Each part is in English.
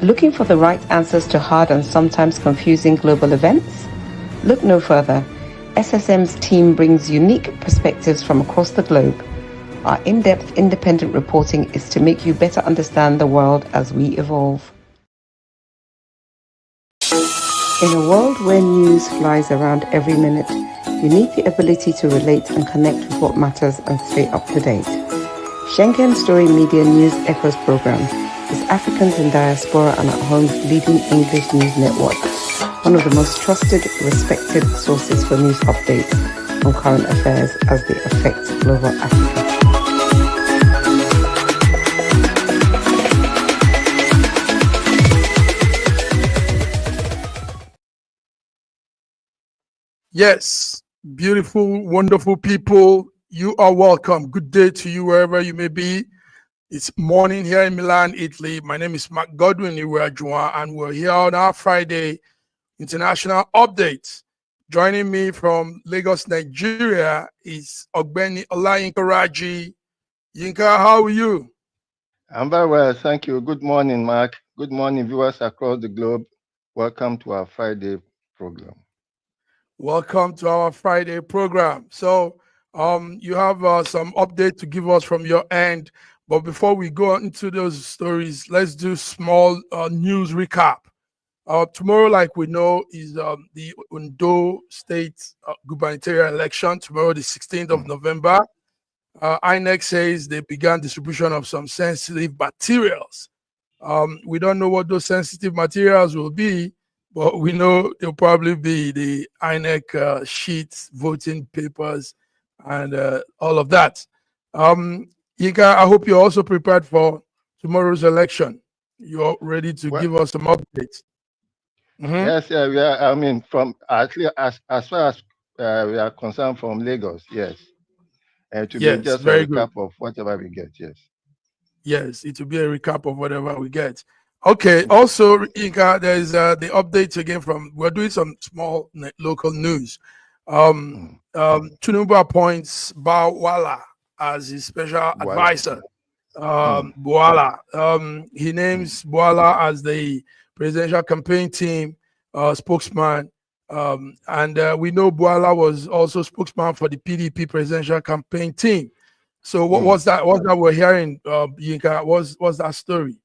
Looking for the right answers to hard and sometimes confusing global events? Look no further. SSM's team brings unique perspectives from across the globe. Our in-depth independent reporting is to make you better understand the world as we evolve. In a world where news flies around every minute, you need the ability to relate and connect with what matters and stay up to date. Schengen Story Media News Echoes program is Africans in Diaspora and at Home's leading English news network, one of the most trusted, respected sources for news updates on current affairs as they affect global Africa. Yes, beautiful, wonderful people, you are welcome. Good day to you wherever you may be. It's morning here in Milan, Italy. My name is Mark Godwin Iweajua, and we're here on our Friday international update. Joining me from Lagos, Nigeria is Ogbeni Olayinka Raji. Yinka, how are you? I'm very well, thank you. Good morning, Mark. Good morning, viewers across the globe. Welcome to our Friday program. Welcome to our Friday program. So, you have some update to give us from your end. But before we go into those stories, let's do small news recap. Tomorrow, like we know, is the Ondo State gubernatorial election. Tomorrow, the 16th of November. INEC says they began distribution of some sensitive materials. We don't know what those sensitive materials will be, but we know they'll probably be the INEC sheets, voting papers, and all of that. Yinka, I hope you're also prepared for tomorrow's election. You're ready to give us some updates. Yes, we are. I mean, from actually as far as we are concerned from Lagos, yes. And to be just a recap of whatever we get, yes. Yes, it will be a recap of whatever we get. Okay. Also, Yinka, there's the updates again from. We're doing some small local news. Tinubu appoints Bwala as his special advisor. Bwala. He names Bwala as the presidential campaign team spokesman. And we know Bwala was also spokesman for the PDP presidential campaign team. So what was that? What's that we're hearing, Yinka? What's that story?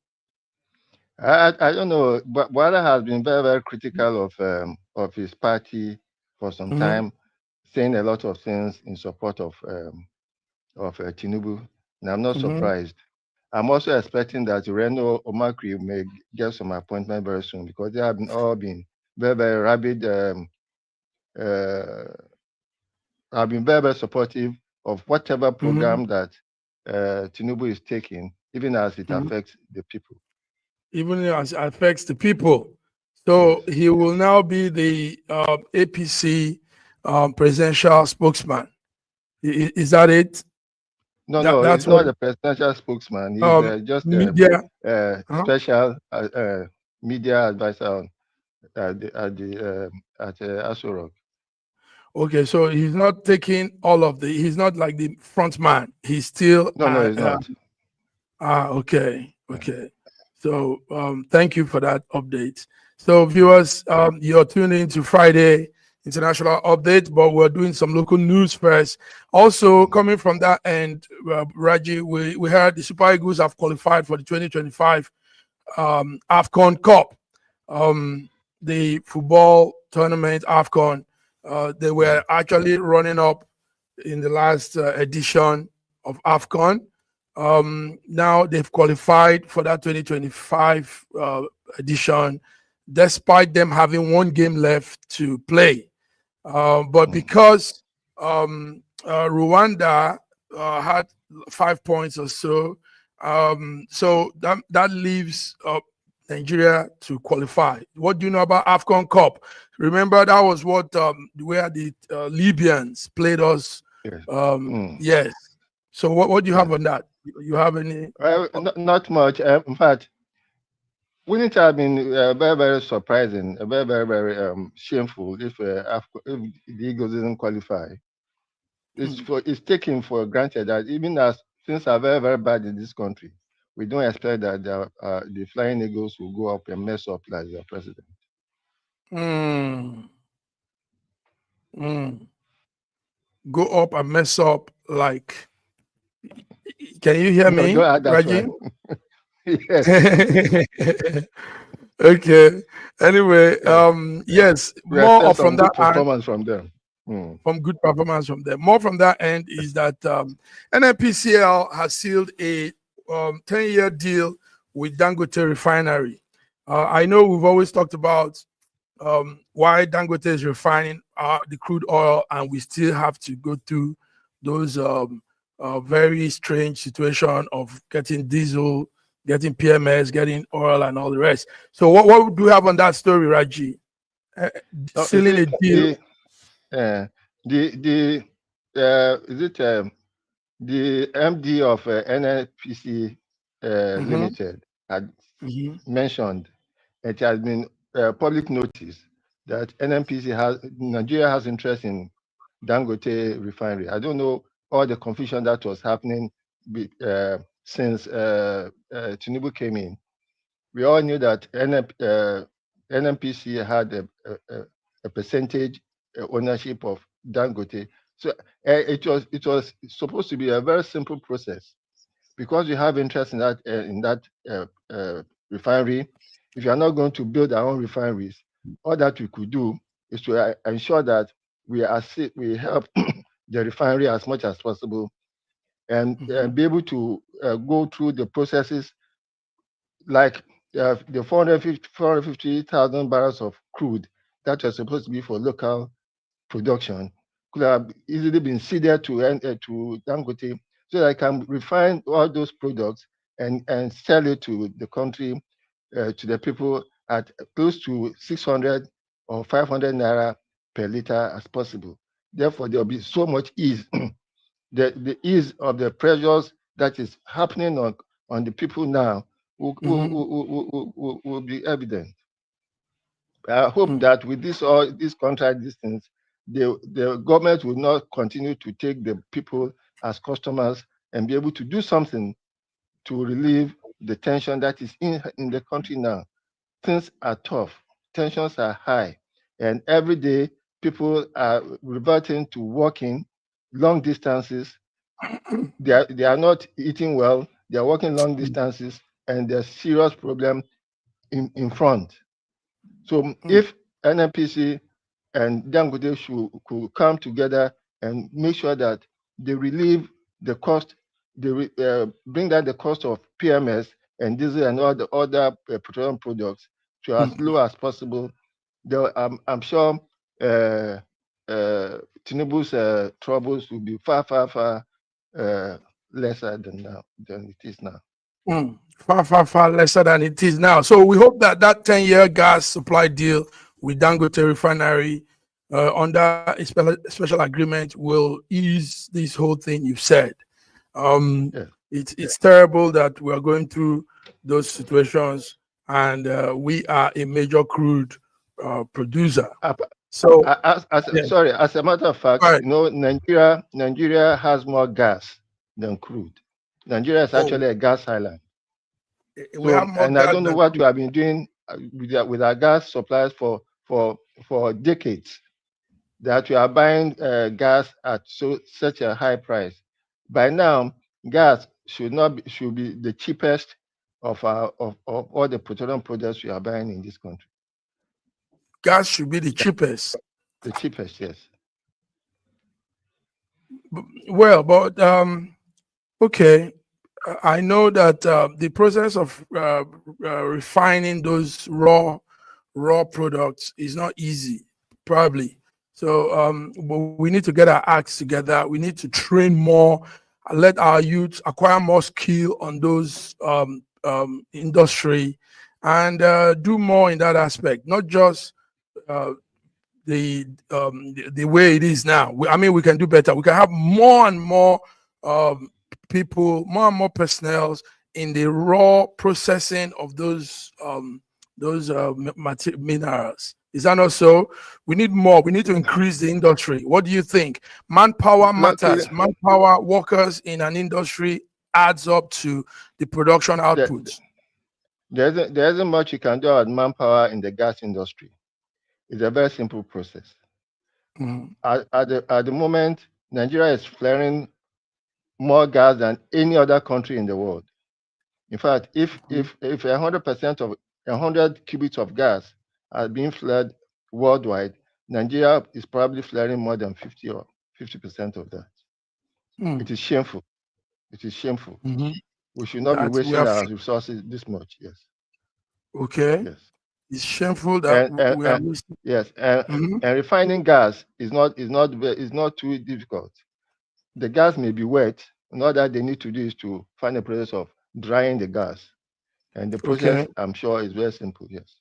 I don't know, but Bwala has been very, very critical of his party for some time, saying a lot of things in support of Tinubu. And I'm not surprised. I'm also expecting that Reno Omakri may get some appointment very soon because they have all been very, very rabid. Have been very, very supportive of whatever program that Tinubu is taking, even as it affects the people. Even as it affects the people. So he will now be the APC presidential spokesman. Is that it? No, he's not a presidential spokesman. He's just media special media advisor at Aso Rock. Okay, so he's not taking all of he's not like the front man. He's still no, he's not. Okay. So thank you for that update. So viewers, you're tuning into Friday International Update, but we're doing some local news first. Also coming from that end, Raji, we heard the Super Eagles have qualified for the 2025 AFCON Cup, the football tournament AFCON. They were actually running up in the last edition of AFCON. Now they've qualified for that 2025 edition, despite them having one game left to play. But because Rwanda had 5 points or so, so that leaves Nigeria to qualify. What do you know about AFCON Cup? Remember, that was what where the Libyans played us. Yes. So what do you have on that? You have any? Not much. In fact, wouldn't it have been very, very surprising, very, very, very shameful if the Eagles didn't qualify? It's taken for granted that even as things are very, very bad in this country, we don't expect that the Flying Eagles will go up and mess up like the president. Go up and mess up like. Can you hear me, Raji? Yes. Okay. Anyway, yes, more from that performance from them. From good performance from them. More from that end is that NNPCL has sealed a 10-year deal with Dangote Refinery. I know we've always talked about why Dangote is refining the crude oil, and we still have to go through those very strange situation of getting diesel, getting PMS, getting oil, and all the rest. So what do you have on that story, Raji? Sealing a deal. The MD of NNPC Limited had mentioned it has been public notice that Nigeria has interest in Dangote Refinery. I don't know all the confusion that was happening since Tinubu came in. We all knew that NNPC had a percentage ownership of Dangote. So it was supposed to be a very simple process, because we have interest in that refinery. If you are not going to build our own refineries, all that we could do is to ensure that we help the refinery as much as possible, and be able to go through the processes like the 450,000 barrels of crude that was supposed to be for local production could have easily been seeded to Dangote, so that I can refine all those products and sell it to the country, to the people at close to 600 or 500 naira per liter as possible. Therefore, there will be so much ease. The ease of the pressures that is happening on the people now will be evident. I hope that with this contract distance, the government will not continue to take the people as customers and be able to do something to relieve the tension that is in the country now. Things are tough, tensions are high, and every day people are reverting to walking long distances. They are not eating well, they are walking long distances, and there's serious problem in front. So if NNPC and Dangote could come together and make sure that they relieve the cost, they bring down the cost of PMS and diesel and all the other petroleum products to as low as possible, I'm sure Tinubu's troubles will be far lesser than it is now. Far lesser than it is now. So we hope that 10-year gas supply deal with Dangote Refinery under a special agreement will ease this whole thing you've said. It's terrible that we are going through those situations, and we are a major crude producer. So, as a matter of fact, Nigeria has more gas than crude. Nigeria is actually a gas island. And I don't know what we have been doing with our gas suppliers for decades, that we are buying gas at such a high price. By now, gas should be the cheapest of all the petroleum products we are buying in this country. Gas should be the cheapest. The cheapest, yes. Well, but okay. I know that the process of refining those raw products is not easy, probably. So but we need to get our acts together. We need to train more, let our youth acquire more skill on those industry, and do more in that aspect. Not just the way it is now. I mean, we can do better. We can have more and more people, more and more personnel in the raw processing of those minerals. Is that not so? We need more. We need to increase the industry. What do you think? Manpower matters. Manpower, workers in an industry adds up to the production output? There isn't much you can do about manpower in the gas industry. It's a very simple process. Mm. At the moment, Nigeria is flaring more gas than any other country in the world. In fact, if 100% of 100 cubics of gas are being flared worldwide, Nigeria is probably flaring more than 50% of that. Mm. It is shameful. It is shameful. Mm-hmm. We should not be That we wasting have, our resources this much. Yes. okay. Yes. It's shameful that And, and, we are and wasting. yes, Mm-hmm. and refining gas is not too difficult. The gas may be wet. And all that they need to do is to find a process of drying the gas. And the process, Okay. I'm sure, is very simple. Yes.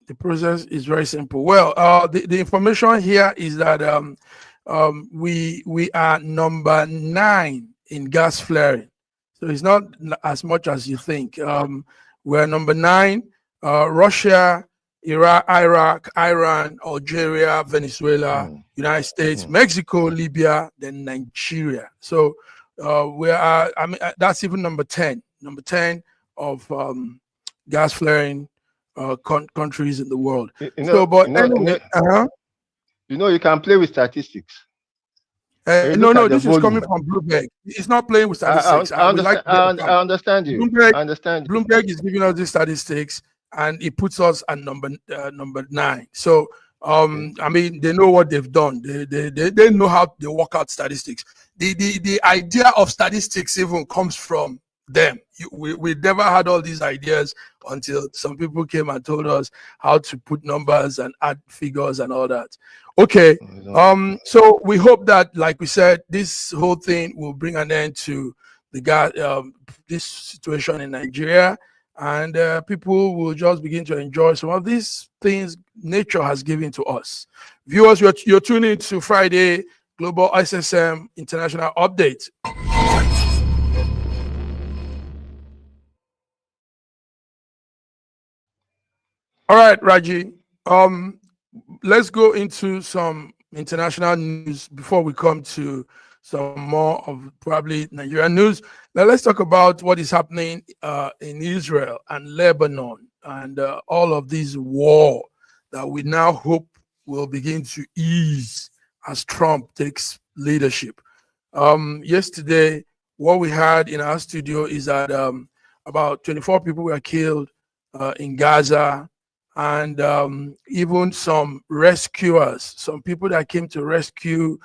The process is very simple. Well, the information here is that we are number 9 in gas flaring, so it's not as much as you think. We're number 9. Russia, Iraq, Iran, Algeria, Venezuela, United States, Mexico, Libya, then Nigeria. So we are. I mean, that's even number 10. Number 10 of gas flaring countries in the world. So, but anyway, you can play with statistics. no, this is coming from Bloomberg. It's not playing with statistics. I understand you. Bloomberg, I understand you. Bloomberg is giving us these statistics, and it puts us at number 9. So, I mean, they know what they've done. They know how they work out statistics. The idea of statistics even comes from them. We never had all these ideas until some people came and told us how to put numbers and add figures and all that. Okay. So we hope that, like we said, this whole thing will bring an end to this situation in Nigeria, and people will just begin to enjoy some of these things nature has given to us. Viewers, you're tuning to Friday Global ISSM International Update. All right, Raji. Let's go into some international news before we come to some more of probably Nigerian news. Now let's talk about what is happening in Israel and Lebanon and all of this war that we now hope will begin to ease as Trump takes leadership. Yesterday, what we had in our studio is that about 24 people were killed in Gaza, and even some rescuers, some people that came to rescue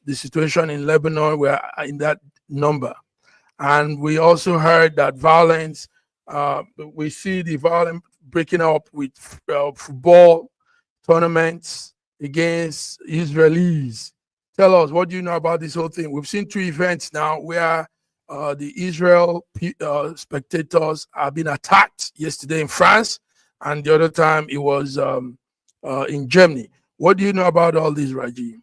the situation in Lebanon were in that number. And we also heard that violence, we see the violence breaking up with football tournaments against Israelis. Tell us, what do you know about this whole thing? We've seen 2 events now where the Israel spectators have been attacked, yesterday in France, and the other time it was in Germany. What do you know about all this, Raji?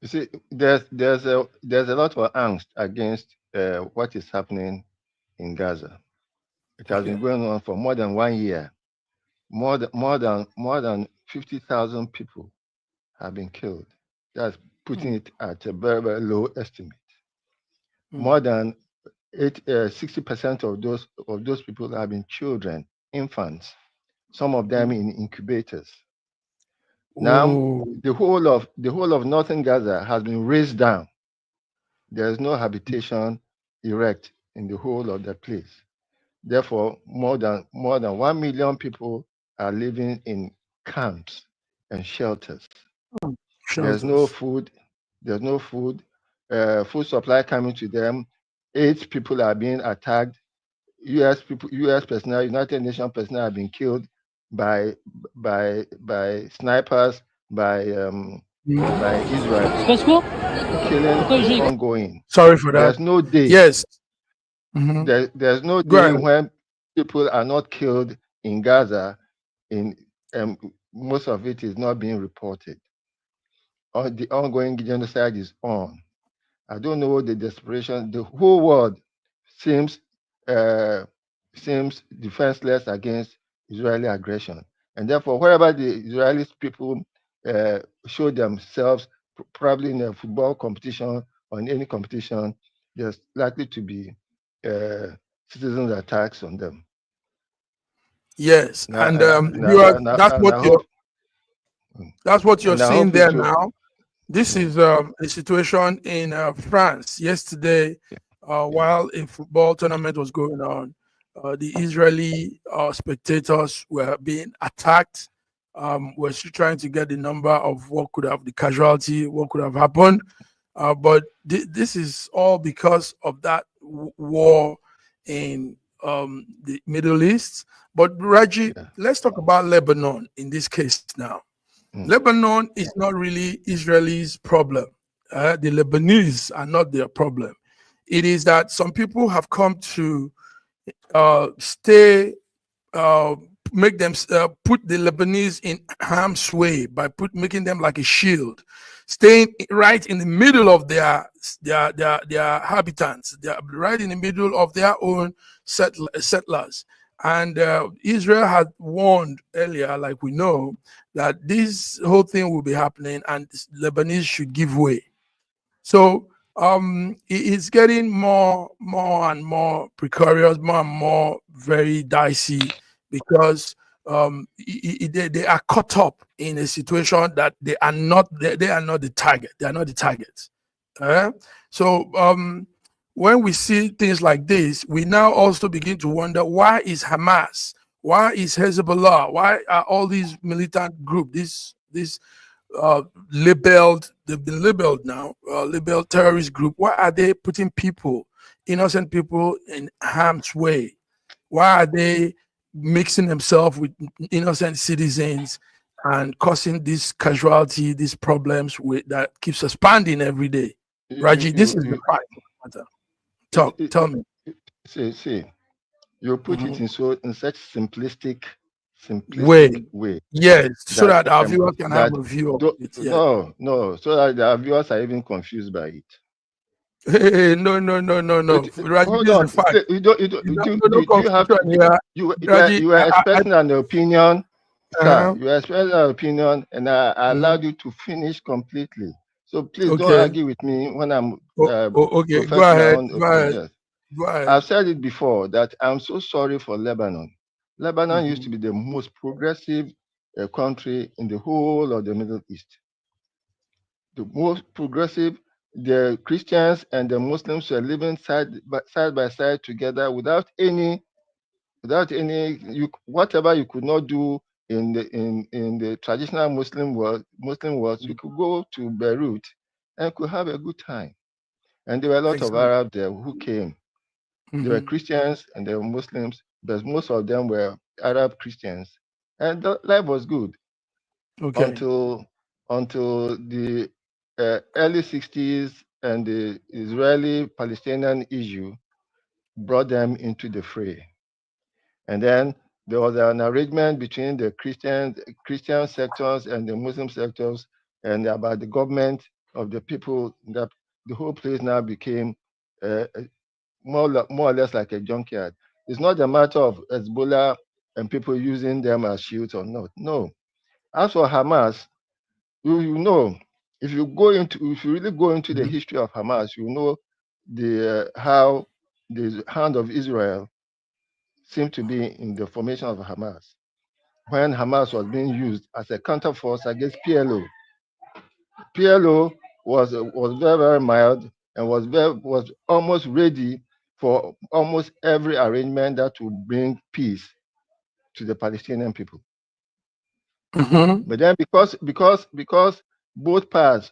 You see, there's a lot of angst against what is happening in Gaza. It has been going on for more than 1 year. More than 50,000 people have been killed. That's putting it at a very, very low estimate. More than 60% of those people have been children, infants, some of them in incubators. Now, the whole of northern Gaza has been razed down. There is no habitation erect in the whole of the place. Therefore, more than 1 million people are living in camps and shelters. There's no food. There's no food. Food supply coming to them. 8 people are being attacked. U.S. personnel, United Nations personnel have been killed by snipers, by Israel. Killing is ongoing. Sorry for that. There's no day. Yes. There's no day when people are not killed in Gaza. Most of it is not being reported. The ongoing genocide is on. I don't know the desperation. The whole world seems defenseless against Israeli aggression, and therefore, wherever the Israeli people show themselves, probably in a football competition or in any competition, there's likely to be citizens' attacks on them. Yes, Now, and and I hope, that's what you're and I seeing hope there it will. now. This is a situation in France yesterday, while a football tournament was going on. The Israeli spectators were being attacked. We're still trying to get the number of what could have the casualty, what could have happened. But this is all because of that war in the Middle East. But Raji, Yeah. let's talk about Lebanon in this case now. Lebanon is not really Israelis' problem. The Lebanese are not their problem. It is that some people have come to make them put the Lebanese in harm's way by making them like a shield, staying right in the middle of their habitants. They're right in the middle of their own settlers. And Israel had warned earlier, like we know, that this whole thing will be happening and Lebanese should give way. So it's getting more and more precarious, more and more very dicey, because they are caught up in a situation that they are not the target. They are not the targets. So when we see things like this, we now also begin to wonder, why is Hamas, why is Hezbollah, why are all these militant groups, they've been labeled now, labeled terrorist group, why are they putting innocent people in harm's way? Why are they mixing themselves with innocent citizens and causing this casualty, these problems that keeps expanding every day? Raji, this is the fact of the matter. Tell me. See, you put it in such simplistic way. Yes, so that our viewers can have a view of it. Yeah. No, so that our viewers are even confused by it. Hey, no. Raji, Hold this on. is the fact. You were expressing an opinion, sir. You were expressing an opinion, and I allowed you to finish completely. So please don't argue with me when I'm okay. professing Go ahead. my own opinion. Yes. Go ahead. I've said it before that I'm so sorry for Lebanon. Lebanon used to be the most progressive country in the whole of the Middle East. The most progressive. The Christians and the Muslims were living side by side together without any whatever you could not do in the traditional Muslim world, you could go to Beirut and could have a good time. And there were a lot of Arabs there who came. There were Christians and there were Muslims, but most of them were Arab Christians, and life was good until the early 60s, and the Israeli-Palestinian issue brought them into the fray. And then there was an arrangement between the Christian sectors and the Muslim sectors, and about the government of the people, that the whole place now became more or less like a junkyard. It's not a matter of Hezbollah and people using them as shields or not. No. As for Hamas, you know, if you really go into the history of Hamas, you know how the hand of Israel seemed to be in the formation of Hamas, when Hamas was being used as a counterforce against PLO. PLO was very, very mild and was almost ready for almost every arrangement that would bring peace to the Palestinian people. But then because both parts,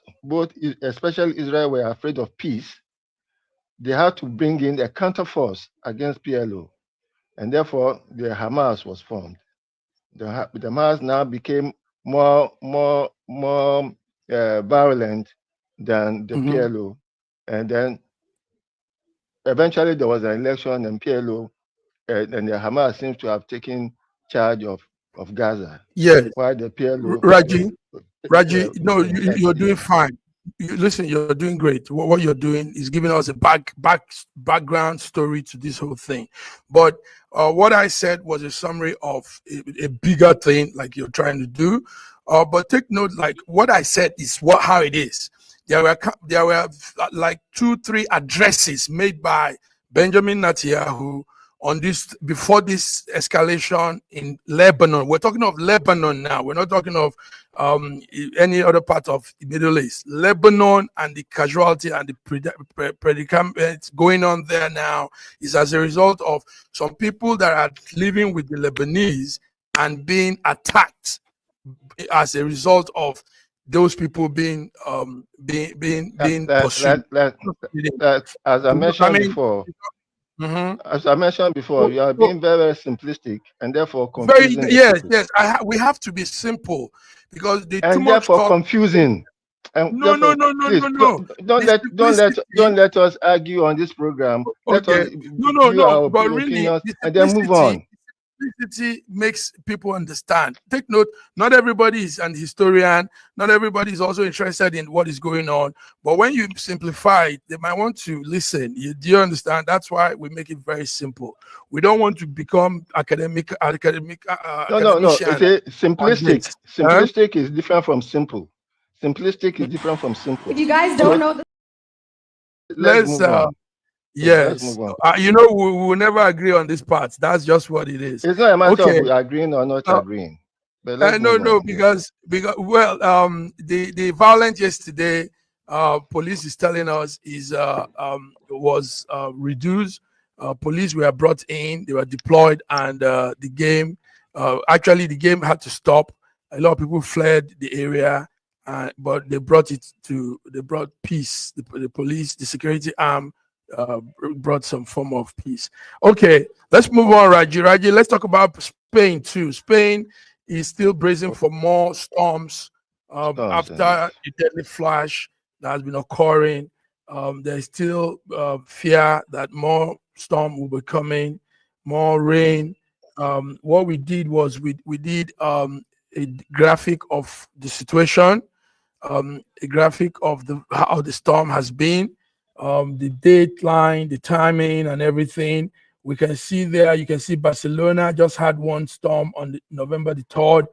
especially Israel, were afraid of peace, they had to bring in a counterforce against PLO, and therefore the Hamas was formed. The Hamas now became more violent than the PLO, and then eventually there was an election, and PLO and the Hamas seems to have taken charge of Gaza. Yes. While the PLO, Raji, no, you're doing fine. Listen, you're doing great. What you're doing is giving us a background story to this whole thing. But what I said was a summary of a bigger thing, like you're trying to do. But take note, like what I said is how it is. There were like 2-3 addresses made by Benjamin Netanyahu on this before this escalation in Lebanon. We're talking of Lebanon now. We're not talking of any other part of the Middle East. Lebanon and the casualty and the predicament going on there now is as a result of some people that are living with the Lebanese and being attacked as a result of those people being pursued. As I mentioned before, as I mentioned before, you are being very, very simplistic and therefore confusing. Yes. We have to be simple because the too much talk, confusing. And no. Don't let us argue on this program. Let us view our opinions and then move on. Simplicity makes people understand. Take note, not everybody is an historian, not everybody is also interested in what is going on. But when you simplify it, they might want to listen. Do you understand? That's why we make it very simple. We don't want to become academic. No. It's simplistic. Simplistic is different from simple. Simplistic is different from simple. If you guys don't know, let's move on. Yes, we will never agree on this part. That's just what it is. It's not a matter of agreeing or not agreeing. But because the violence yesterday, police is telling us was reduced. Police were brought in, they were deployed, and the game had to stop. A lot of people fled the area, but they brought peace. The police, the security arm. Brought some form of peace. Okay, let's move on, Raji. Let's talk about Spain too. Spain is still bracing for more storms after the deadly flash that has been occurring. There's still fear that more storm will be coming, more rain. What we did was we did a graphic of the situation, a graphic of how the storm has been. The dateline, the timing, and everything. We can see there. You can see Barcelona just had one storm on November the 3rd.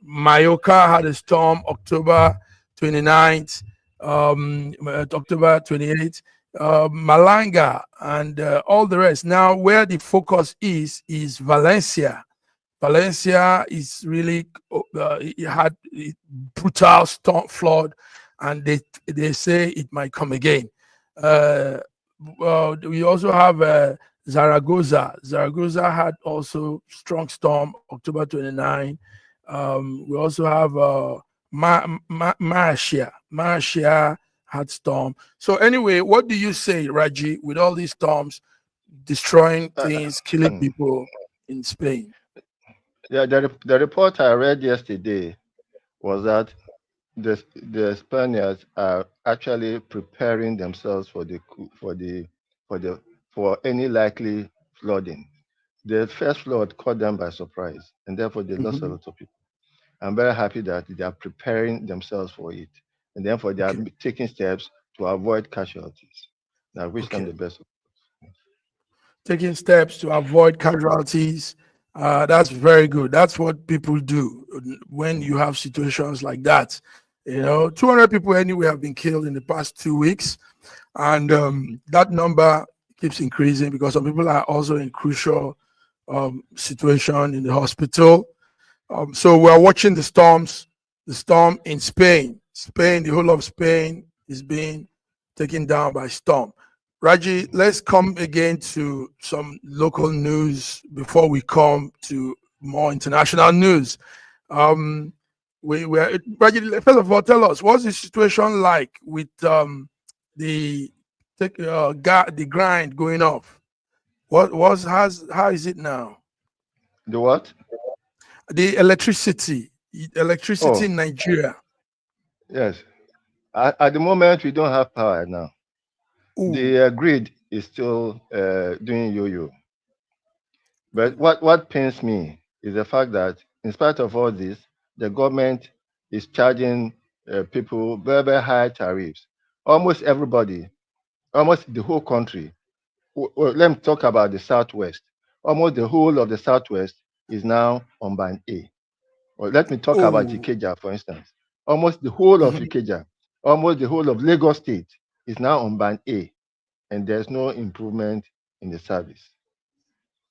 Mallorca had a storm October 29th, October 28th. Malanga and all the rest. Now, where the focus is Valencia. Valencia is really it had a brutal storm flood. And they say it might come again. We also have Zaragoza. Zaragoza had also strong storm October 29. We also have Marcia. Marcia had storm. So anyway, what do you say, Raji, with all these storms destroying things, killing people in Spain? Yeah, the report I read yesterday was that the Spaniards are actually preparing themselves for any likely flooding. The first flood caught them by surprise, and therefore they lost a lot of people. I'm very happy that they are preparing themselves for it, and therefore they are taking steps to avoid casualties. I wish them the best. Taking steps to avoid casualties. That's very good. That's what people do when you have situations like that. 200 people anyway have been killed in the past 2 weeks, and that number keeps increasing because some people are also in crucial situation in the hospital. So we're watching the storms. The storm in Spain. The whole of Spain is being taken down by storm. Raji, let's come again to some local news before we come to more international news. Raji, first of all, tell us, what's the situation like with the grind going off? How is it now? The what? The electricity in Nigeria. Yes. At the moment, we don't have power now. Ooh. The grid is still doing yo-yo. But what pains me is the fact that in spite of all this, the government is charging people very, very high tariffs. Almost everybody, almost the whole country. Well, let me talk about the Southwest. Almost the whole of the Southwest is now on band A. Or let me talk about Ikeja, for instance. Almost the whole of Ikeja, almost the whole of Lagos State is now on band A. and there's no improvement in the service.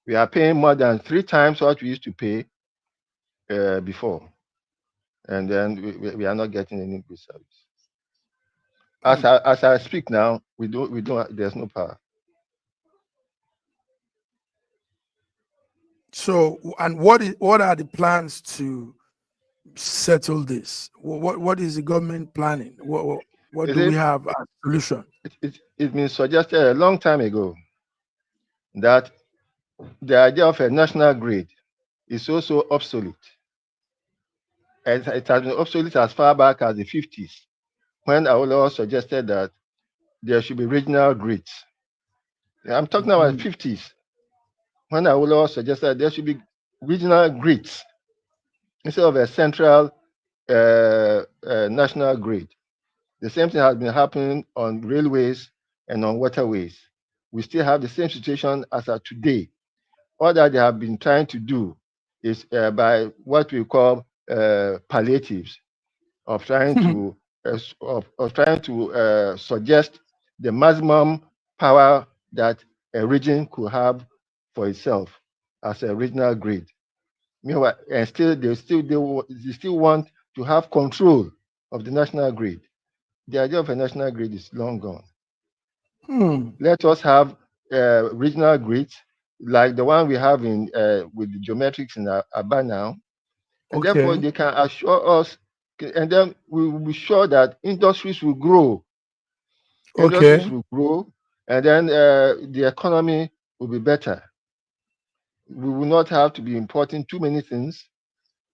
We are paying more than 3 times what we used to pay before, and then we are not getting any good service. As I speak now, we don't. There's no power. So, and what are the plans to settle this? What is the government planning? What do we have as a solution? It's been suggested a long time ago that the idea of a national grid is also obsolete. It has been obsolete as far back as the 50s, when Awolowo suggested that there should be regional grids. I'm talking about 50s, when Awolowo suggested there should be regional grids instead of a central national grid. The same thing has been happening on railways and on waterways. We still have the same situation as of today. All that they have been trying to do is by what we call palliatives, of trying to suggest the maximum power that a region could have for itself as a regional grid. Meanwhile, and they still want to have control of the national grid. The idea of a national grid is long gone. Let us have regional grids like the one we have in with the geometrics in Aba now, and therefore they can assure us, and then we will be sure that industries will grow. Industries will grow, and then the economy will be better. We will not have to be importing too many things,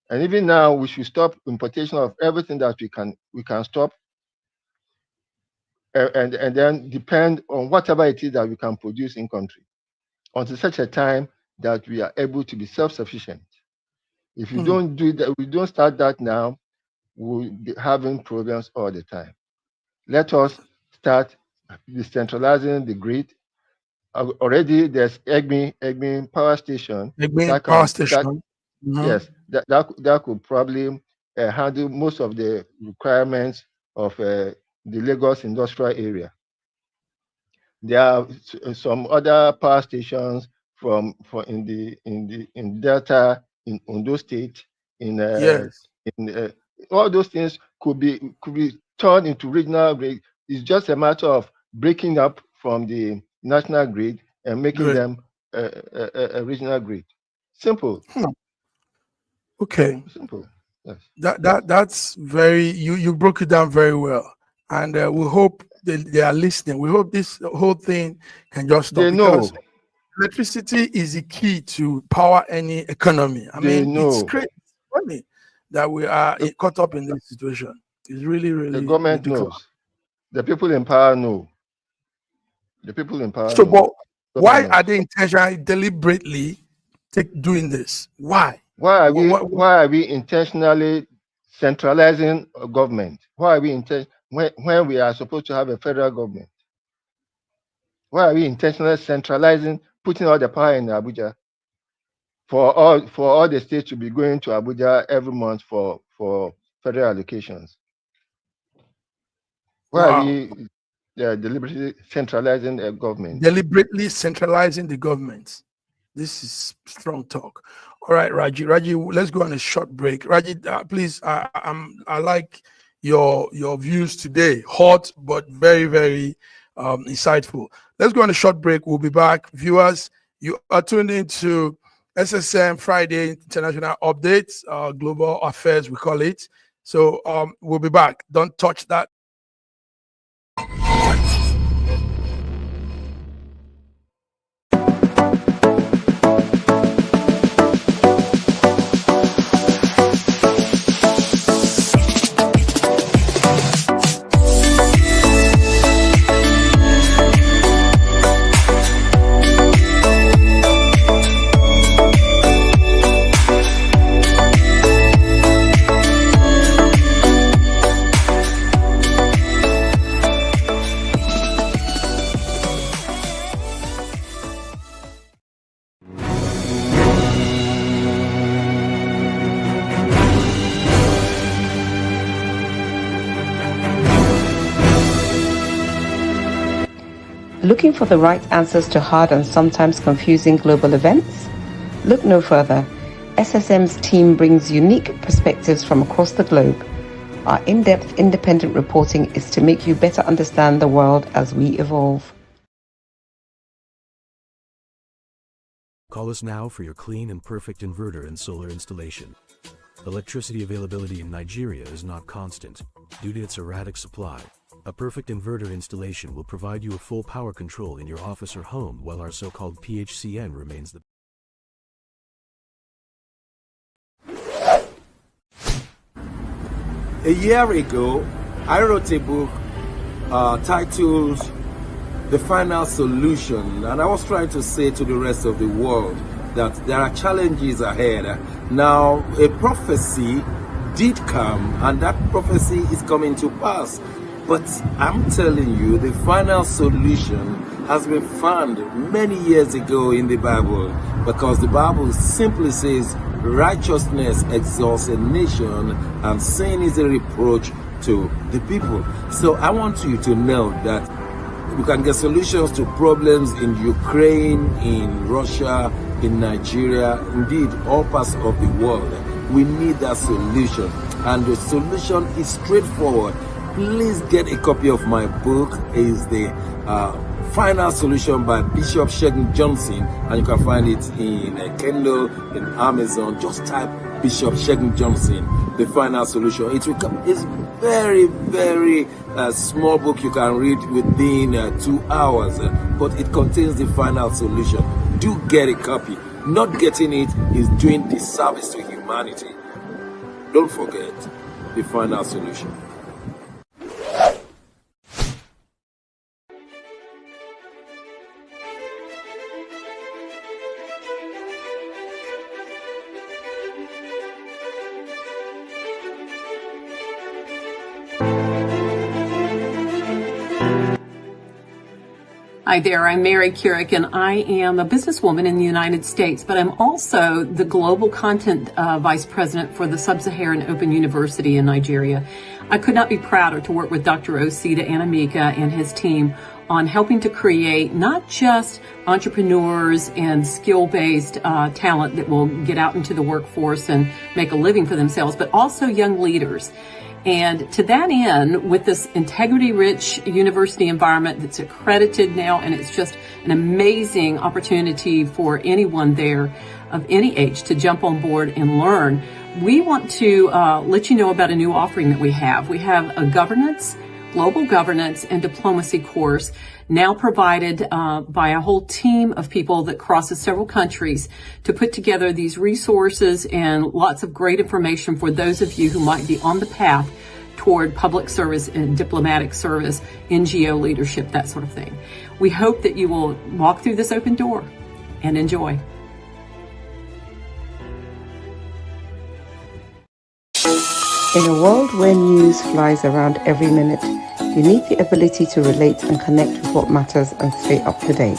and even now we should stop importation of everything that we can stop. And then depend on whatever it is that we can produce in country until such a time that we are able to be self-sufficient. If you don't do that, we don't start that now, we'll be having problems all the time. Let us start decentralizing the grid. Already there's Egbe power station. Yes, that could probably handle most of the requirements of the Lagos industrial area. There are some other power stations in Delta, in Ondo State, all those things could be turned into regional grid. It's just a matter of breaking up from the national grid and making them a regional grid. Simple. Okay. Simple. Yes. That's very you broke it down very well. And we hope they are listening. We hope this whole thing can just stop. They know. Because electricity is the key to power any economy. I mean, it's crazy. It's funny that we are caught up in this situation. It's really, really. The government knows. The people in power know. The people in power know. But why are they intentionally, deliberately doing this? Why? Why are we intentionally centralizing government? Why are we when we are supposed to have a federal government? Why are we intentionally centralizing, putting all the power in Abuja? For all the states to be going to Abuja every month for federal allocations. Why are we deliberately centralizing the government? Deliberately centralizing the government. This is strong talk. All right, Raji, let's go on a short break. Raji, please, I like your views today. Hot, but very, very insightful. Let's go on a short break. We'll be back. Viewers, you are tuned into SSM Friday International Updates, Global Affairs, we call it. So we'll be back. Don't touch that. Looking for the right answers to hard and sometimes confusing global events? Look no further. SSM's team brings unique perspectives from across the globe. Our in-depth independent reporting is to make you better understand the world as we evolve. Call us now for your clean and perfect inverter and solar installation. Electricity availability in Nigeria is not constant due to its erratic supply. A perfect inverter installation will provide you a full power control in your office or home, while our so-called PHCN remains the A year ago, I wrote a book titled The Final Solution, and I was trying to say to the rest of the world that there are challenges ahead. Now, a prophecy did come, and that prophecy is coming to pass. But I'm telling you, the final solution has been found many years ago in the Bible, because the Bible simply says righteousness exalts a nation and sin is a reproach to the people. So I want you to know that you can get solutions to problems in Ukraine, in Russia, in Nigeria, indeed all parts of the world. We need that solution, and the solution is straightforward. Please get a copy of my book. It's the Final Solution by Bishop Schengen Johnson, and you can find it in Kindle, in Amazon. Just type Bishop Schengen Johnson, The Final Solution. It's very, very small book you can read within 2 hours, but it contains the final solution. Do get a copy. Not getting it is doing disservice to humanity. Don't forget the final solution. Hi there, I'm Mary Keurig, and I am a businesswoman in the United States, but I'm also the Global Content Vice President for the Sub-Saharan Open University in Nigeria. I could not be prouder to work with Dr. Osita Anamika and his team on helping to create not just entrepreneurs and skill-based talent that will get out into the workforce and make a living for themselves, but also young leaders. And to that end, with this integrity-rich university environment that's accredited now, and it's just an amazing opportunity for anyone there of any age to jump on board and learn, we want to let you know about a new offering that we have. We have a global governance and diplomacy course now provided by a whole team of people that crosses several countries to put together these resources and lots of great information for those of you who might be on the path toward public service and diplomatic service, NGO leadership, that sort of thing. We hope that you will walk through this open door and enjoy. In a world where news flies around every minute, you need the ability to relate and connect with what matters and stay up to date.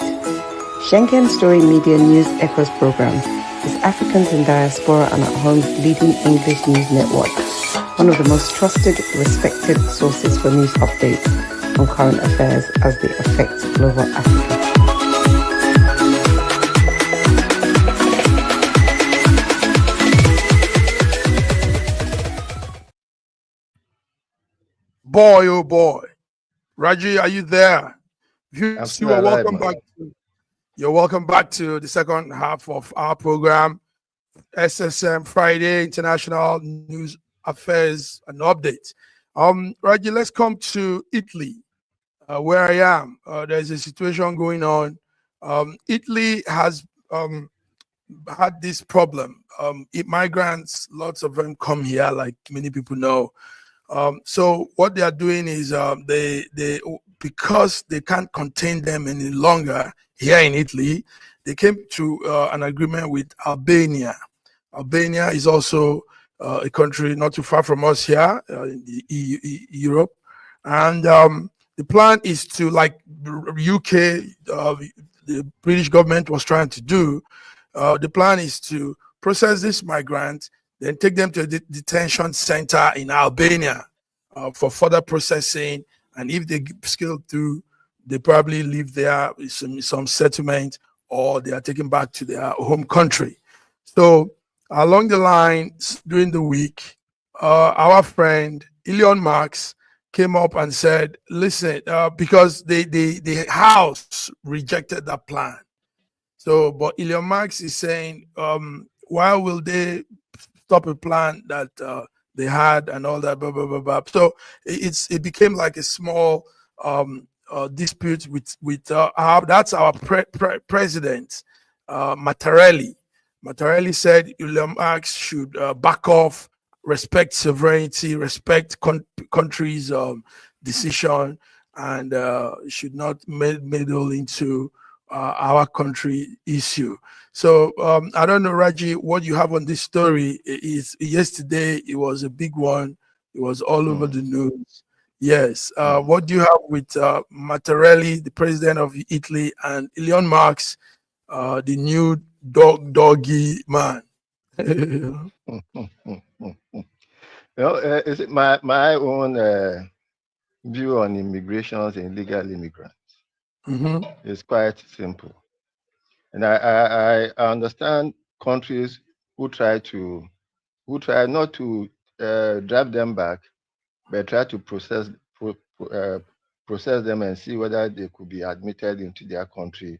Schengen Story Media News Echoes program is Africans in Diaspora and at Home's leading English news network, one of the most trusted, respected sources for news updates on current affairs as they affect global Africa. Boy, oh boy. Raji, are you there? You are welcome back. You're welcome back to the second half of our program, SSM Friday International News Affairs and Updates. Raji, let's come to Italy, where I am. There's a situation going on. Italy has had this problem. Migrants, lots of them come here, like many people know. So what they are doing is they because they can't contain them any longer here in Italy, they came to an agreement with Albania. Albania is also a country not too far from us here in the Europe, and the plan is to, like UK, the British government was trying to do. The plan is to process this migrant, then take them to a detention center in Albania for further processing. And if they scale through, they probably live there with some settlement, or they are taken back to their home country. So along the line during the week, our friend Elon Musk came up and said, listen, because the House rejected that plan. So, but Elon Musk is saying, why will they stop a plan that they had and all that, blah, blah, blah, blah. So it became like a small dispute with that's our president, Mattarelli. Mattarelli said Elon Musk should back off, respect sovereignty, respect countries' decision, and should not meddle into our country issue. So I don't know, Raji, what you have on this story. Is yesterday it was a big one. It was all over the news. Yes. What do you have with Mattarelli, the president of Italy, and Elon Musk, the new doggy man? Is it my own view on immigrations and illegal immigrants? It's quite simple. And I understand countries who try not to drive them back, but try to process them and see whether they could be admitted into their country.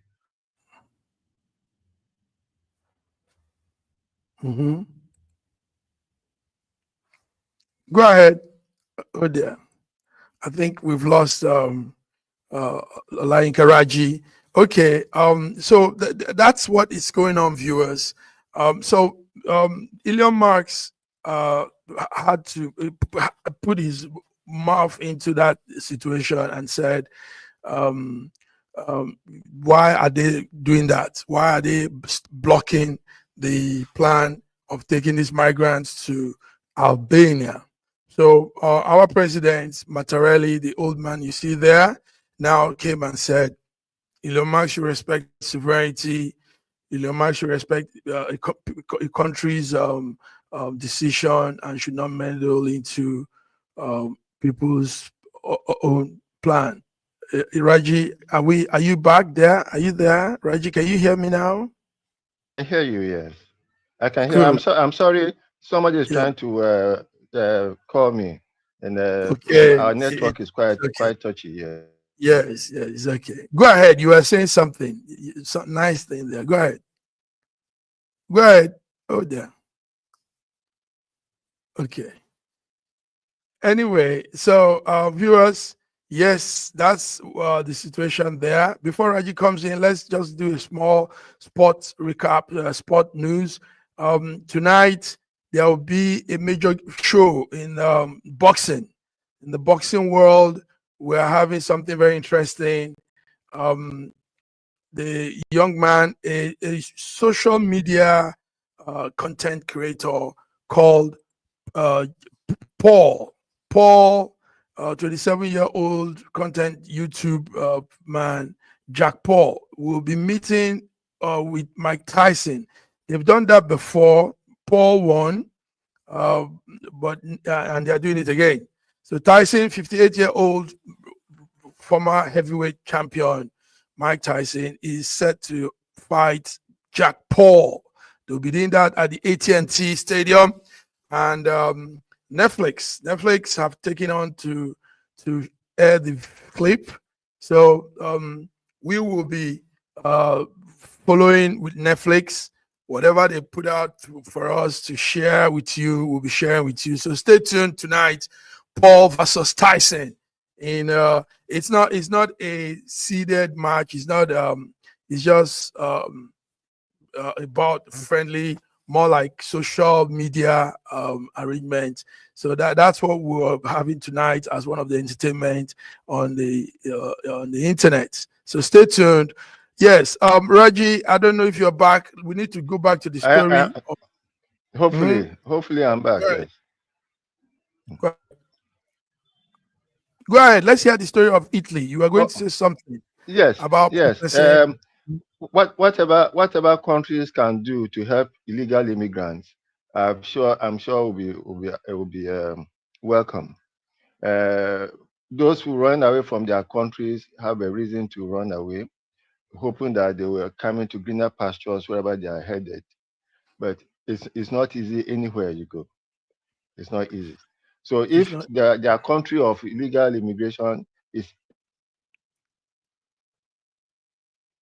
Go ahead. Oh dear. I think we've lost Alain Karaji. Okay, so that's what is going on, viewers. Elon Musk had to put his mouth into that situation and said, why are they doing that? Why are they blocking the plan of taking these migrants to Albania? So our president, Mattarelli, the old man you see there, now came and said, Elon Musk should respect sovereignty. Elon Musk should respect a country's decision and should not meddle into people's own plan. Raji, are you back there? Are you there? Raji, can you hear me now? I hear you, yes. I can hear. I'm sorry. Somebody is trying to call me, and our network is quite touchy. Yeah. Yes, it's okay. Go ahead. You were saying something. Some nice thing there. Go ahead. Go ahead. Oh, there. Okay. Anyway, so viewers, yes, that's the situation there. Before Raji comes in, let's just do a small sports recap, sport news. Tonight, there will be a major show in boxing. In the boxing world, we're having something very interesting. The young man, a social media content creator called Paul, 27-year-old content YouTube man, Jack Paul, will be meeting with Mike Tyson. They've done that before. Paul won, and they're doing it again. So Tyson, 58-year-old former heavyweight champion Mike Tyson, is set to fight Jack Paul. They'll be doing that at the AT&T Stadium, and Netflix have taken on to air the clip. So we will be following with Netflix. Whatever they put out for us to share with you, we'll be sharing with you. So stay tuned tonight. Paul versus Tyson. It's not a seeded match. It's not. It's just about friendly, more like social media arrangement. So that's what we're having tonight as one of the entertainment on the internet. So stay tuned. Yes, Raji, I don't know if you're back. We need to go back to the story. Hopefully I'm back. Yes. Go ahead. Let's hear the story of Italy. You are going to say something. Yes. About whatever countries can do to help illegal immigrants, I'm sure will be welcome. those who run away from their countries have a reason to run away, hoping that they will come into greener pastures wherever they are headed. But it's not easy anywhere you go. It's not easy. So It's if not. their country of illegal immigration is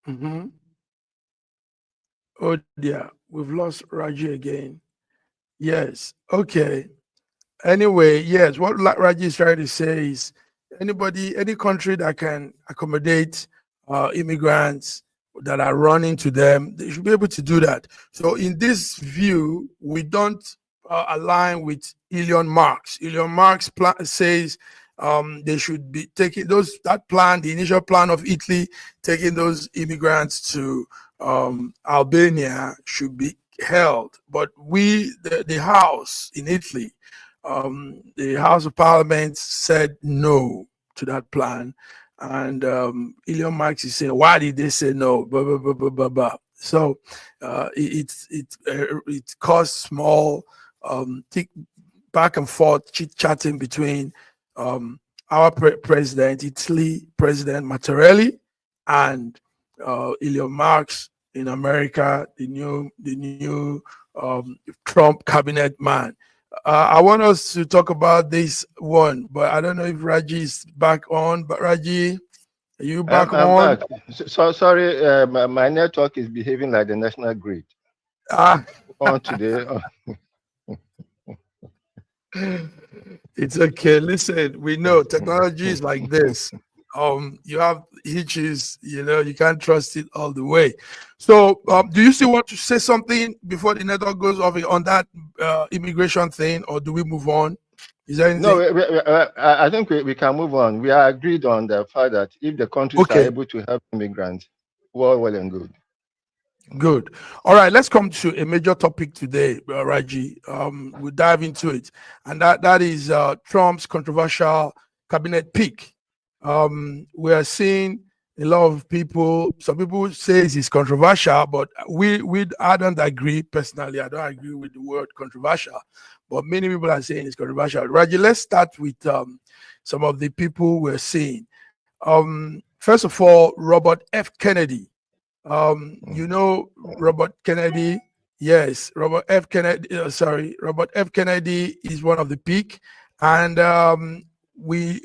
Mhm. Oh dear, we've lost Raji again. Yes. Okay. Anyway, yes, what Raji is trying to say is any country that can accommodate immigrants that are running to them, they should be able to do that. So, in this view, we don't align with Elon Musk. Elon Musk says they should be taking the initial plan of Italy taking those immigrants to Albania should be held. But the House in Italy, the House of Parliament said no to that plan. And Elon Musk is saying, why did they say no? Blah, blah, blah, blah, blah, blah. So it caused small back and forth chit-chatting between our president, Italy President Mattarelli, and Elon Musk in America, the new Trump cabinet man. I want us to talk about this one, but I don't know if Raji is back on. But Raji, are you back I'm on? back. So sorry, my network is behaving like the national grid Ah, on today. it's okay. Listen, we know technology is like this. You have hitches, you can't trust it all the way. So, do you still want to say something before the network goes off on that immigration thing, or do we move on? Is there No, anything? I think we can move on. We are agreed on the fact that if the countries are Okay, able to help immigrants, well and good. good. All right, let's come to a major topic today, Raji. We'll dive into it, and that is Trump's controversial cabinet pick. We are seeing a lot of people. Some people say it's controversial, but I don't agree personally. I don't agree with the word controversial, but many people are saying it's controversial. Raji, let's start with some of the people we're seeing. First of all, Robert F. Kennedy. Robert Kennedy. Yes, Robert F. Kennedy. Robert F. Kennedy is one of the peak, and we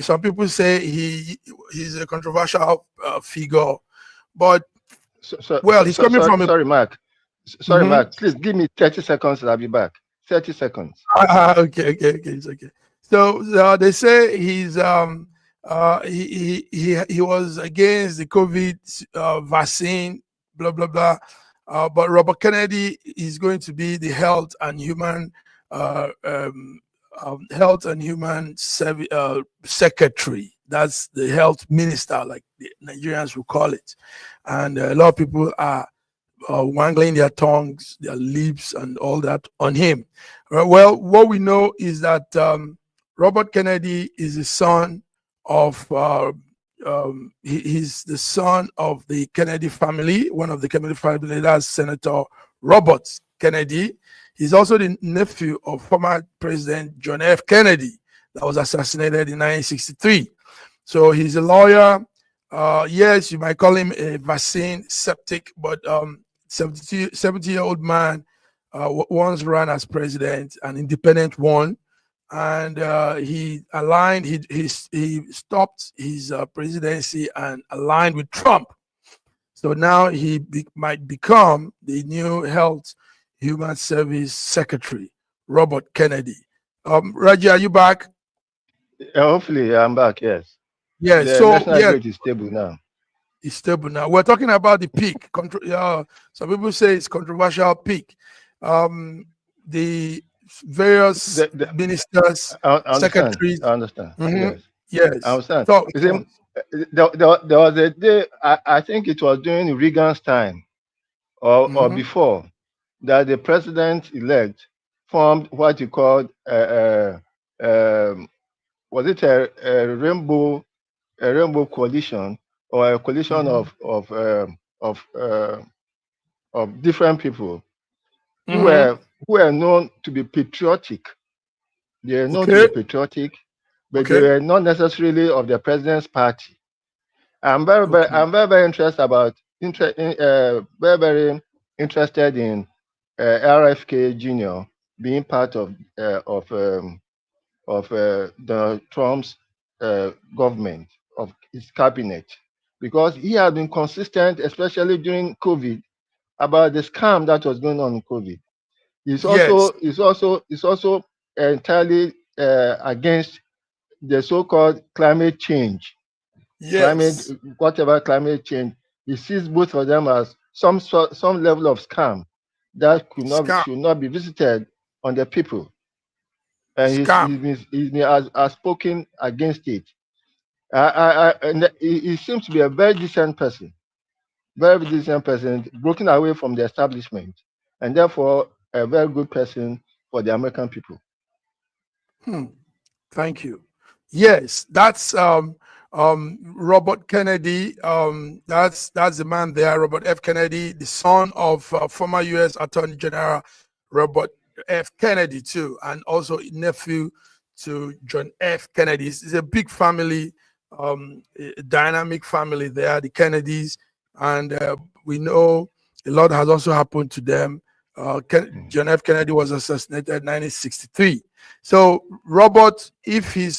some people say he's a controversial figure, but he's coming from a. Sorry, Mark. Sorry, Mhm. Mark. Please give me 30 seconds and I'll be back. 30 seconds. Okay, it's okay. So they say he was against the COVID vaccine, blah blah blah. But Robert Kennedy is going to be the health and human secretary. That's the health minister, like the Nigerians will call it. And a lot of people are wangling their tongues, their lips, and all that on him. Well, what we know is that Robert Kennedy is the son of he's the son of the Kennedy family, one of the Kennedy family. That's Senator Robert Kennedy. He's also the nephew of former President John F. Kennedy that was assassinated in 1963. So he's a lawyer. Yes, you might call him a vaccine skeptic, but 70-year-old man once ran as president, an independent one, and he stopped his presidency and aligned with Trump. So now he might become the new Health Human Service Secretary, Robert Kennedy. Raji, are you back? Hopefully, I'm back. Yes. Yes. The So national yes, grid is stable now. it's stable now. We're talking about the peak. Some people say it's controversial peak. The various ministers, I understand. secretaries. I understand. Mhm. Yes. I Yes. understand. Talk You to see, us. there was a day, I think it was during Reagan's time or Mhm. before, that the president elect formed what you called, was it a rainbow coalition or a coalition Mhm. of different people who Mhm. were known to be patriotic. They are known to be Okay. patriotic. but they were not necessarily of the president's party. I'm very, very interested about very interested in RFK Jr. being part of Donald Trump's government, of his cabinet, because he has been consistent, especially during COVID, about the scam that was going on in COVID. He's also entirely against the so-called climate change. Yes. Climate change. He sees both of them as some level of scam that should not be visited on the people. And he's spoken against it. And he seems to be a very decent person, broken away from the establishment, and therefore a very good person for the American people. Thank you. Yes, that's Robert Kennedy. That's the man there, Robert F. Kennedy, the son of former U.S. Attorney General Robert F. Kennedy too, and also nephew to John F. Kennedy. It's a big family, a dynamic family there, the Kennedys, and we know a lot has also happened to them. John F. Kennedy was assassinated in 1963. So Robert, if the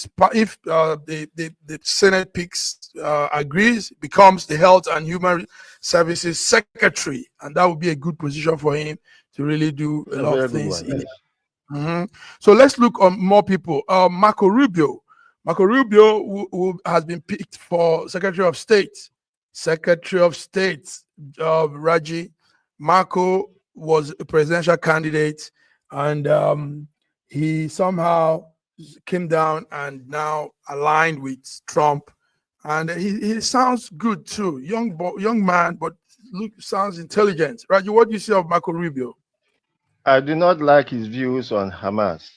Senate picks agrees, becomes the Health and Human Services Secretary, and that would be a good position for him to really do a lot of things. So let's look on more people. Marco Rubio. Marco Rubio, who has been picked for Secretary of State. Raji. Marco was a presidential candidate, and he somehow came down and now aligned with Trump, and he sounds good too. Young man, but sounds intelligent. Raji, what do you say of Marco Rubio? I do not like his views on Hamas,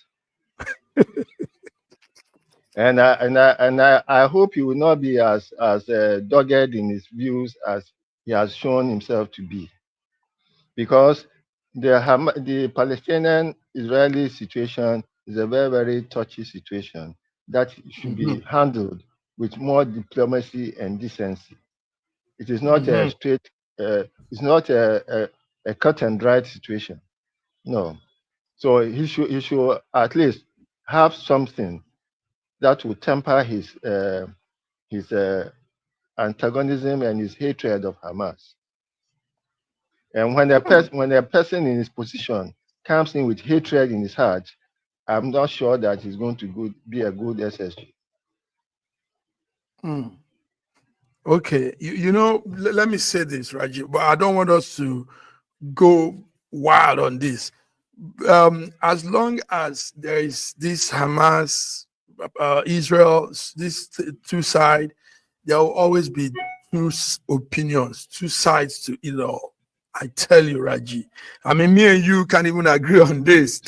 and I hope he will not be as dogged in his views as he has shown himself to be, because the Palestinian-Israeli situation is a very, very touchy situation that should be handled with more diplomacy and decency. It is not a straight, it's not a cut and dried situation. No. So he should at least have something that will temper his antagonism and his hatred of Hamas. And when a person in his position comes in with hatred in his heart, I'm not sure that he's going to be a good SSG. Okay, you know, let me say this, Raji, but I don't want us to go wild on this. As long as there is this Hamas, Israel, this two sides, there will always be two opinions, two sides to it all. I tell you, Raji. I mean, me and you can't even agree on this.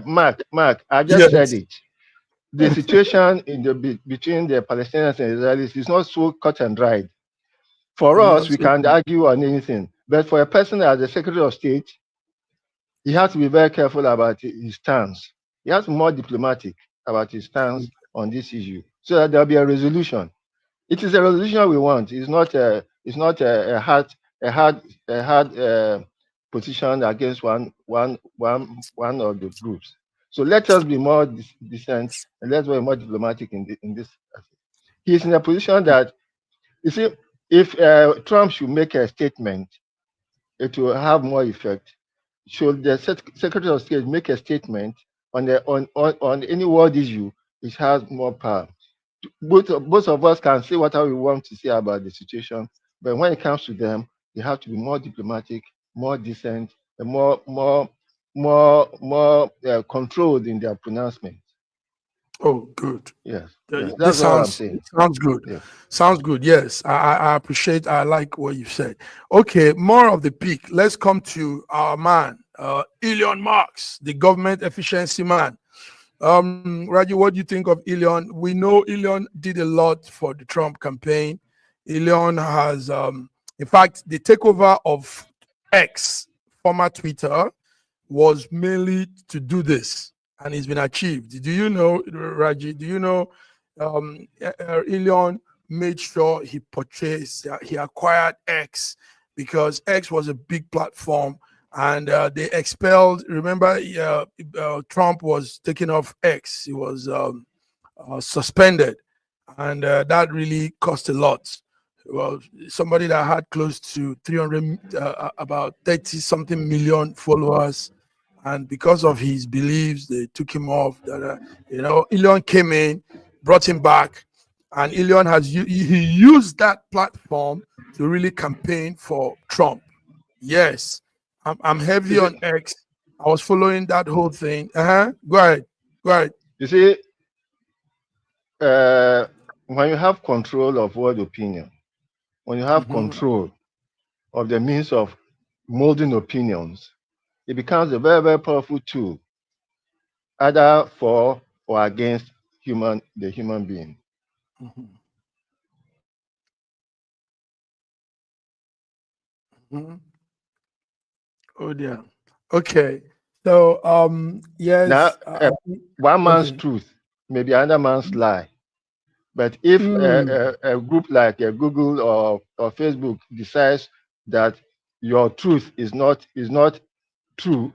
Mark, I just said it. The situation between the Palestinians and Israelis is not so cut and dried. For us, we can't argue on anything. But for a person as the Secretary of State, he has to be very careful about his stance. He has to be more diplomatic about his stance on this issue, so that there'll be a resolution. It is a resolution we want. It's not a hard position against one of the groups. So let us be more decent and let's be more diplomatic in this. He's in a position that, you see, if Trump should make a statement, it will have more effect. Should the Secretary of State make a statement on any world issue, it has more power. Both of us can say what we want to say about the situation, but when it comes to them, they have to be more diplomatic, more decent, and more controlled in their pronouncement. Oh, good. Yes. That's what I'm saying. Sounds good. Yeah. Sounds good. Yes, I appreciate. I like what you said. Okay, more of the peak. Let's come to our man, Elon Musk, the government efficiency man. Raji, what do you think of Elon? We know Elon did a lot for the Trump campaign. Elon has, in fact, the takeover of X, former Twitter, was mainly to do this. and it's been achieved. Do you know, Raji? Do you know Elon made sure he purchased, he acquired X, because X was a big platform, and they expelled. Remember, Trump was taking off X. He was suspended, and that really cost a lot. Well, somebody that had close to 300, about 30 something million followers, and because of his beliefs, they took him off. Elon came in, brought him back, and Elon he used that platform to really campaign for Trump. Yes, I'm heavy on X. I was following that whole thing. Go ahead. You see, when you have control of world opinion, when you have control of the means of molding opinions, it becomes a very, very powerful tool, either for or against the human being. Oh dear. Okay. So yes. Now, one man's truth may be another man's lie. But if a group like Google or Facebook decides that your truth is not true,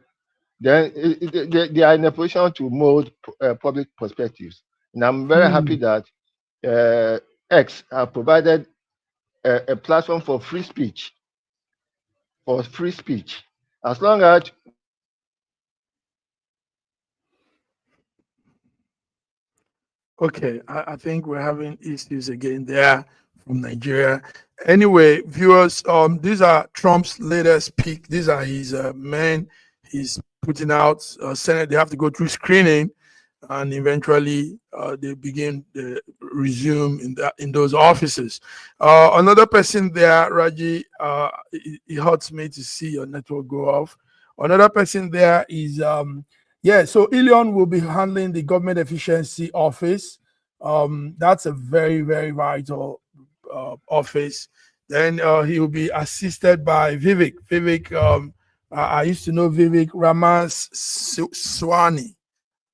then they are in a position to mold public perspectives. And I'm very happy that X have provided a platform for free speech. As long as okay, I think we're having issues again there from Nigeria. Anyway, viewers, these are Trump's latest pick. These are his men. He's putting out Senate. They have to go through screening, and eventually they begin resume in those offices. Another person there, Raji, it hurts me to see your network go off. Another person there is so Elon will be handling the government efficiency office. That's a very, very vital office. Then he will be assisted by Vivek. I used to know Vivek Ramaswamy.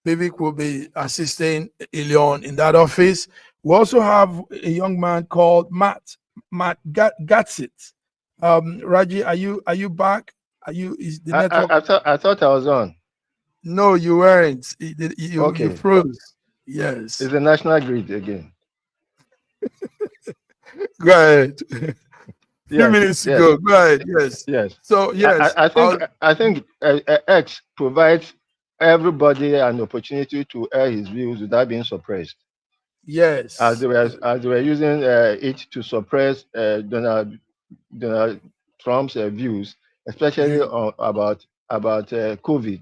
Vivek will be assisting Elon in that office. We also have a young man called Matt Gatsit. Raji, are you back? Is the network? I thought I was on. No, you weren't. You froze. Yes. It's a national grid again. Go ahead. Few minutes ago. Go ahead. Yes. Yes. So yes, I think X provides everybody an opportunity to air his views without being suppressed. Yes. As they were using it to suppress Donald Trump's views, especially about COVID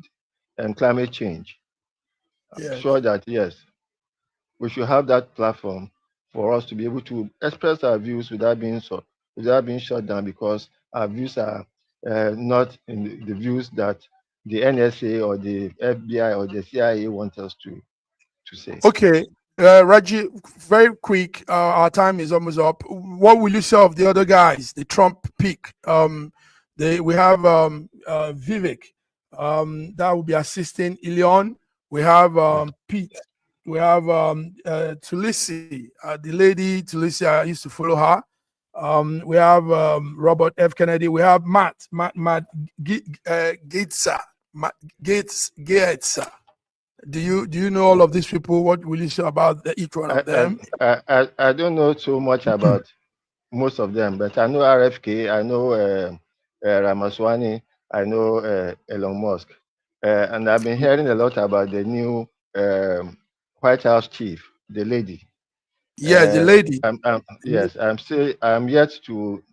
and climate change. Yes. I'm sure that we should have that platform for us to be able to express our views without being shut down, because our views are not in the views that the NSA or the FBI or the CIA want us to say. Okay. Raji, very quick. Our time is almost up. What will you say of the other guys, the Trump pick? We have Vivek, that will be assisting Elon. We have Pete. We have Tulisi, the lady Tulisi. I used to follow her. We have Robert F. Kennedy. We have Matt Gaetza. Gaetza. Do you know all of these people? What will you say about each one of them? I don't know so much about most of them, but I know RFK. I know Ramaswamy. I know Elon Musk, and I've been hearing a lot about the new White House chief, the lady. Yeah, the lady. I'm yet to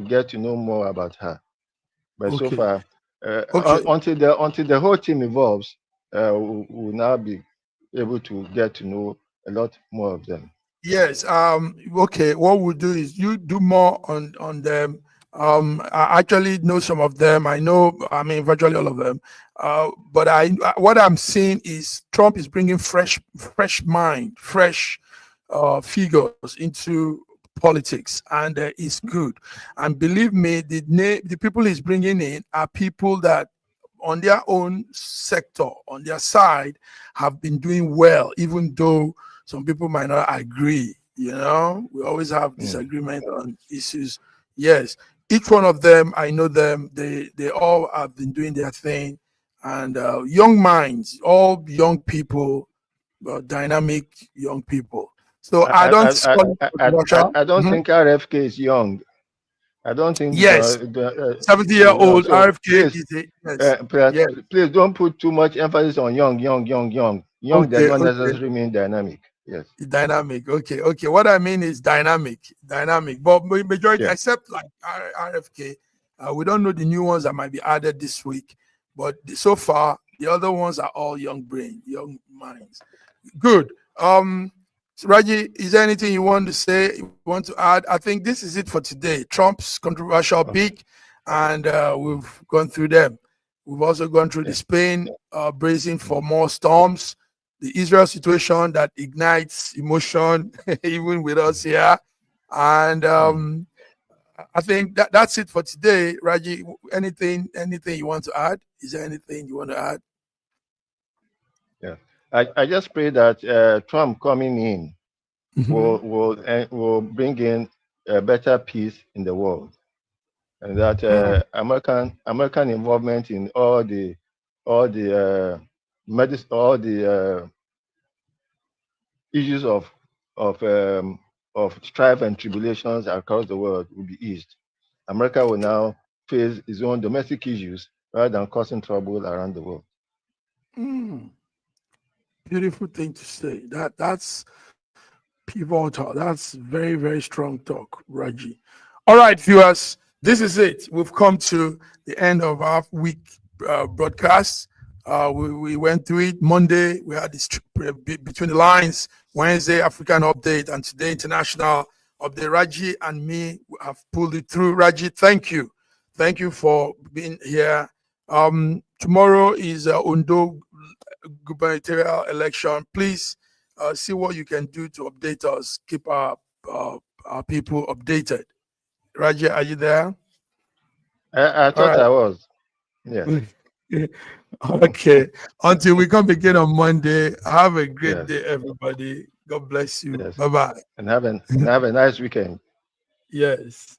get to know more about her, but so far, until the whole team evolves, we'll now be able to get to know a lot more of them. Yes. Okay. What we'll do is you do more on them. I actually know some of them. I mean, virtually all of them. But what I'm seeing is Trump is bringing fresh mind, fresh figures into politics, and it's good. And believe me, the people he's bringing in are people that on their own sector, on their side, have been doing well, even though some people might not agree. You know, we always have disagreement on issues. Yes, each one of them, I know them. They all have been doing their thing, and young minds, all young people, dynamic young people. So I don't I don't think RFK is young. I don't think yes, 70-year-old RFK please, is a yes. please don't put too much emphasis on young. Young does not necessarily mean dynamic. Yes. Dynamic. Okay. What I mean is dynamic. But majority, except like RFK, we don't know the new ones that might be added this week. But so far, the other ones are all young brain, young minds. Good. So Raji, is there anything you want to say, you want to add? I think this is it for today. Trump's controversial pick, and we've gone through them. We've also gone through the Spain bracing for more storms, the Israel situation that ignites emotion, even with us here. And I think that's it for today. Raji, anything you want to add? Is there anything you want to add? Yeah. I just pray that Trump coming in will bring in a better peace in the world, and that American involvement in all the issues of strife and tribulations across the world will be eased. America will now face its own domestic issues rather than causing trouble around the world. Beautiful thing to say. That's pivotal. That's very, very strong talk, Raji. All right, viewers, this is it. We've come to the end of our week broadcast. We went through it. Monday, we had this between the lines. Wednesday, African update, and today, international update. Raji and me have pulled it through. Raji, thank you. Thank you for being here. Tomorrow is Ondo gubernatorial election. Please see what you can do to update us. Keep our people updated. Raji, are you there? I thought I was. Yes. Okay. Until we come again on Monday, have a great day, everybody. God bless you. Yes. Bye-bye. And have a nice weekend. Yes.